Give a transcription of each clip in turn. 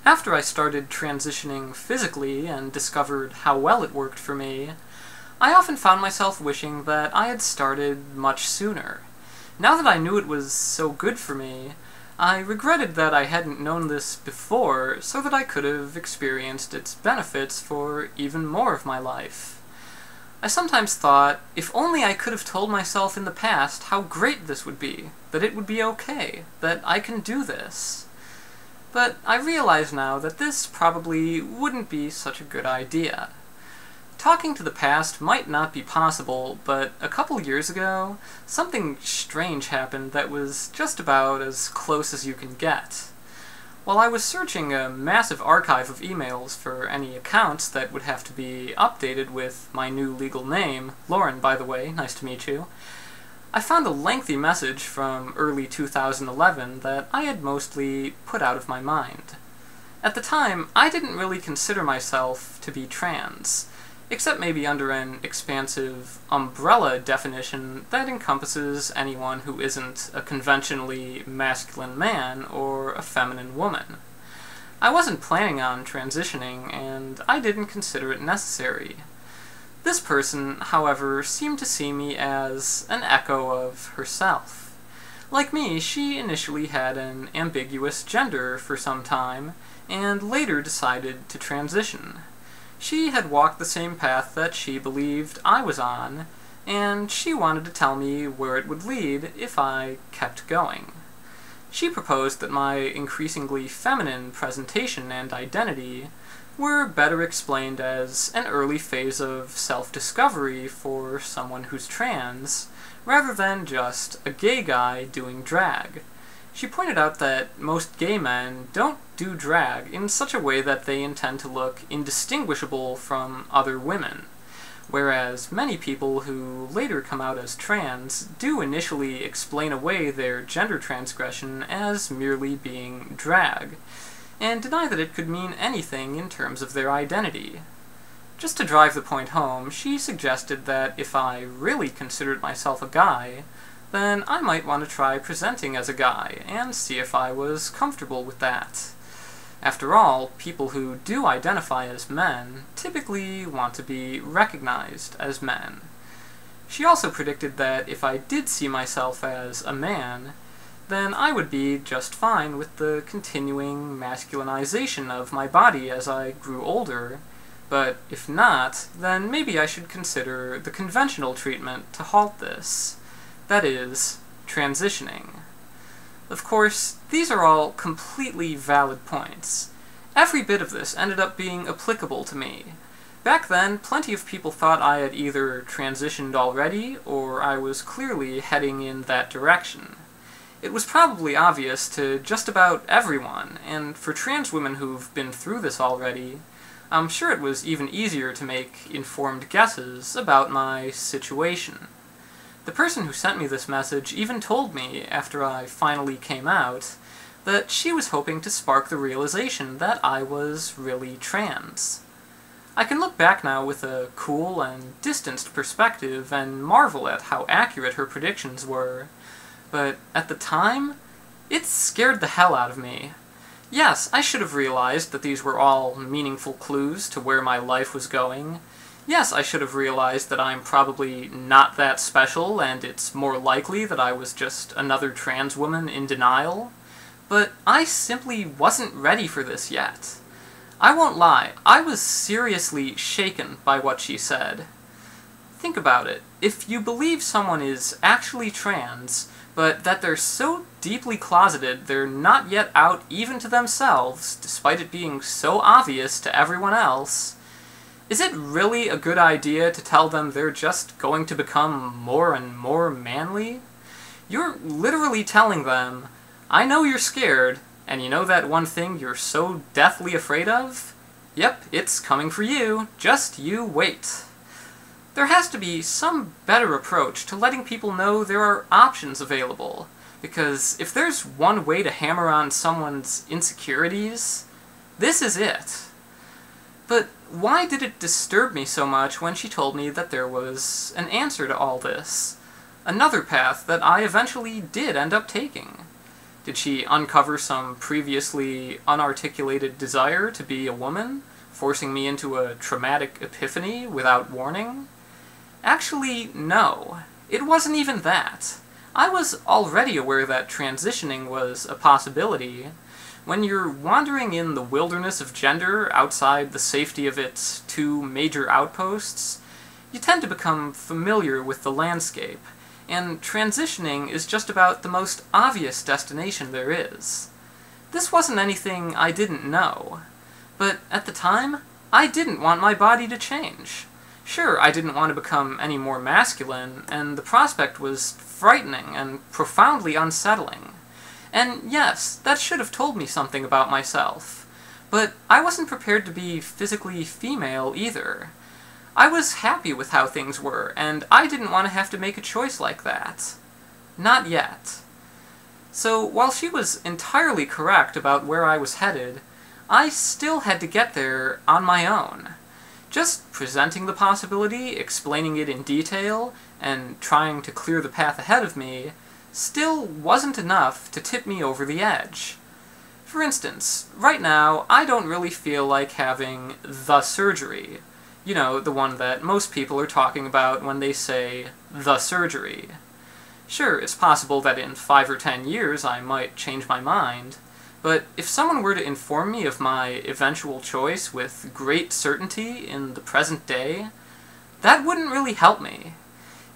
After I started transitioning physically and discovered how well it worked for me, I often found myself wishing that I had started much sooner. Now that I knew it was so good for me, I regretted that I hadn't known this before so that I could have experienced its benefits for even more of my life. I sometimes thought, if only I could have told myself in the past how great this would be, that it would be okay, that I can do this. But I realize now that this probably wouldn't be such a good idea. Talking to the past might not be possible, but a couple years ago, something strange happened that was just about as close as you can get. While I was searching a massive archive of emails for any accounts that would have to be updated with my new legal name, Lauren, by the way, nice to meet you, I found a lengthy message from early 2011 that I had mostly put out of my mind. At the time, I didn't really consider myself to be trans, except maybe under an expansive umbrella definition that encompasses anyone who isn't a conventionally masculine man or a feminine woman. I wasn't planning on transitioning, and I didn't consider it necessary. This person, however, seemed to see me as an echo of herself. Like me, she initially had an ambiguous gender for some time, and later decided to transition. She had walked the same path that she believed I was on, and she wanted to tell me where it would lead if I kept going. She proposed that my increasingly feminine presentation and identity were better explained as an early phase of self-discovery for someone who's trans, rather than just a gay guy doing drag. She pointed out that most gay men don't do drag in such a way that they intend to look indistinguishable from other women, whereas many people who later come out as trans do initially explain away their gender transgression as merely being drag, and deny that it could mean anything in terms of their identity. Just to drive the point home, she suggested that if I really considered myself a guy, then I might want to try presenting as a guy, and see if I was comfortable with that. After all, people who do identify as men typically want to be recognized as men. She also predicted that if I did see myself as a man, then I would be just fine with the continuing masculinization of my body as I grew older, but if not, then maybe I should consider the conventional treatment to halt this. That is, transitioning. Of course, these are all completely valid points. Every bit of this ended up being applicable to me. Back then, plenty of people thought I had either transitioned already, or I was clearly heading in that direction. It was probably obvious to just about everyone, and for trans women who've been through this already, I'm sure it was even easier to make informed guesses about my situation. The person who sent me this message even told me, after I finally came out, that she was hoping to spark the realization that I was really trans. I can look back now with a cool and distanced perspective and marvel at how accurate her predictions were, but at the time, it scared the hell out of me. Yes, I should have realized that these were all meaningful clues to where my life was going. Yes, I should have realized that I'm probably not that special, and it's more likely that I was just another trans woman in denial. But I simply wasn't ready for this yet. I won't lie, I was seriously shaken by what she said. Think about it. If you believe someone is actually trans, but that they're so deeply closeted they're not yet out even to themselves, despite it being so obvious to everyone else, is it really a good idea to tell them they're just going to become more and more manly? You're literally telling them, I know you're scared, and you know that one thing you're so deathly afraid of? Yep, it's coming for you, just you wait. There has to be some better approach to letting people know there are options available, because if there's one way to hammer on someone's insecurities, this is it. But why did it disturb me so much when she told me that there was an answer to all this? Another path that I eventually did end up taking. Did she uncover some previously unarticulated desire to be a woman, forcing me into a traumatic epiphany without warning? Actually, no. It wasn't even that. I was already aware that transitioning was a possibility. When you're wandering in the wilderness of gender outside the safety of its two major outposts, you tend to become familiar with the landscape, and transitioning is just about the most obvious destination there is. This wasn't anything I didn't know, but at the time, I didn't want my body to change. Sure, I didn't want to become any more masculine, and the prospect was frightening and profoundly unsettling. And yes, that should have told me something about myself. But I wasn't prepared to be physically female either. I was happy with how things were, and I didn't want to have to make a choice like that. Not yet. So while she was entirely correct about where I was headed, I still had to get there on my own. Just presenting the possibility, explaining it in detail, and trying to clear the path ahead of me still wasn't enough to tip me over the edge. For instance, right now, I don't really feel like having the surgery. You know, the one that most people are talking about when they say the surgery. Sure, it's possible that in 5 or 10 years I might change my mind, but if someone were to inform me of my eventual choice with great certainty in the present day, that wouldn't really help me.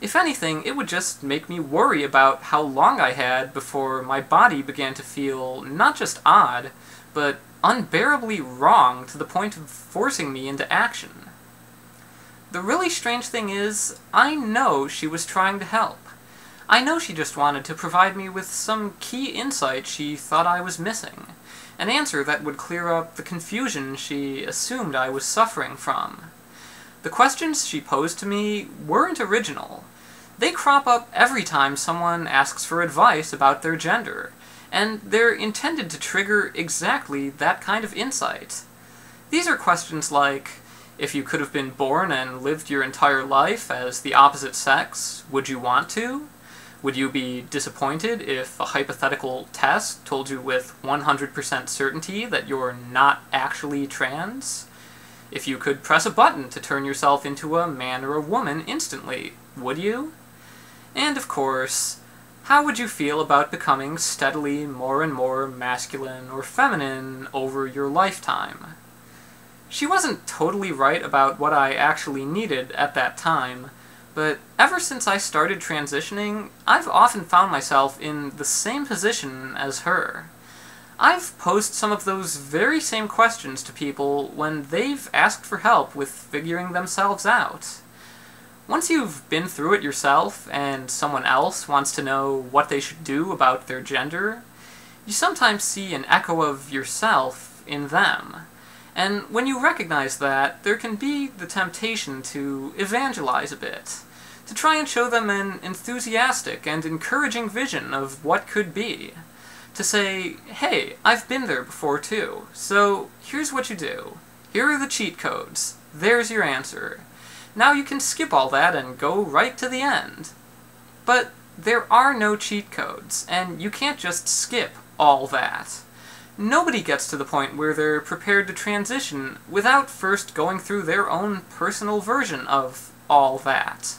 If anything, it would just make me worry about how long I had before my body began to feel not just odd, but unbearably wrong to the point of forcing me into action. The really strange thing is, I know she was trying to help. I know she just wanted to provide me with some key insight she thought I was missing, an answer that would clear up the confusion she assumed I was suffering from. The questions she posed to me weren't original. They crop up every time someone asks for advice about their gender, and they're intended to trigger exactly that kind of insight. These are questions like, if you could have been born and lived your entire life as the opposite sex, would you want to? Would you be disappointed if a hypothetical test told you with 100% certainty that you're not actually trans? If you could press a button to turn yourself into a man or a woman instantly, would you? And of course, how would you feel about becoming steadily more and more masculine or feminine over your lifetime? She wasn't totally right about what I actually needed at that time, but ever since I started transitioning, I've often found myself in the same position as her. I've posed some of those very same questions to people when they've asked for help with figuring themselves out. Once you've been through it yourself, and someone else wants to know what they should do about their gender, you sometimes see an echo of yourself in them. And when you recognize that, there can be the temptation to evangelize a bit, to try and show them an enthusiastic and encouraging vision of what could be. To say, hey, I've been there before too, so here's what you do. Here are the cheat codes. There's your answer. Now you can skip all that and go right to the end. But there are no cheat codes, and you can't just skip all that. Nobody gets to the point where they're prepared to transition without first going through their own personal version of all that.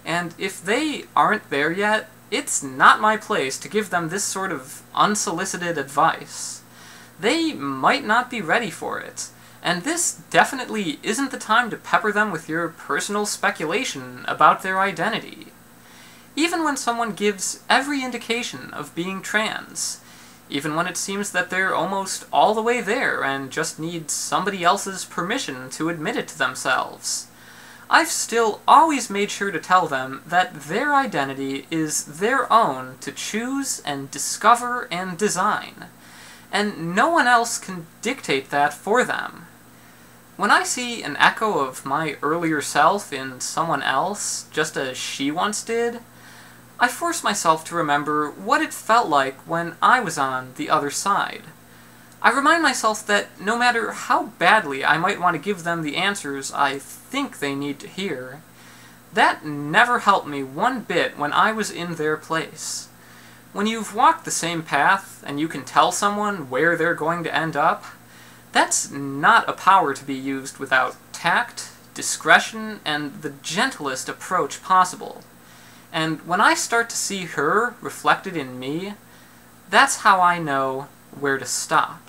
And if they aren't there yet, it's not my place to give them this sort of unsolicited advice. They might not be ready for it, and this definitely isn't the time to pepper them with your personal speculation about their identity. Even when someone gives every indication of being trans, even when it seems that they're almost all the way there and just need somebody else's permission to admit it to themselves, I've still always made sure to tell them that their identity is their own to choose and discover and design, and no one else can dictate that for them. When I see an echo of my earlier self in someone else, just as she once did, I force myself to remember what it felt like when I was on the other side. I remind myself that no matter how badly I might want to give them the answers I think they need to hear, that never helped me one bit when I was in their place. When you've walked the same path and you can tell someone where they're going to end up, that's not a power to be used without tact, discretion, and the gentlest approach possible. And when I start to see her reflected in me, that's how I know where to stop.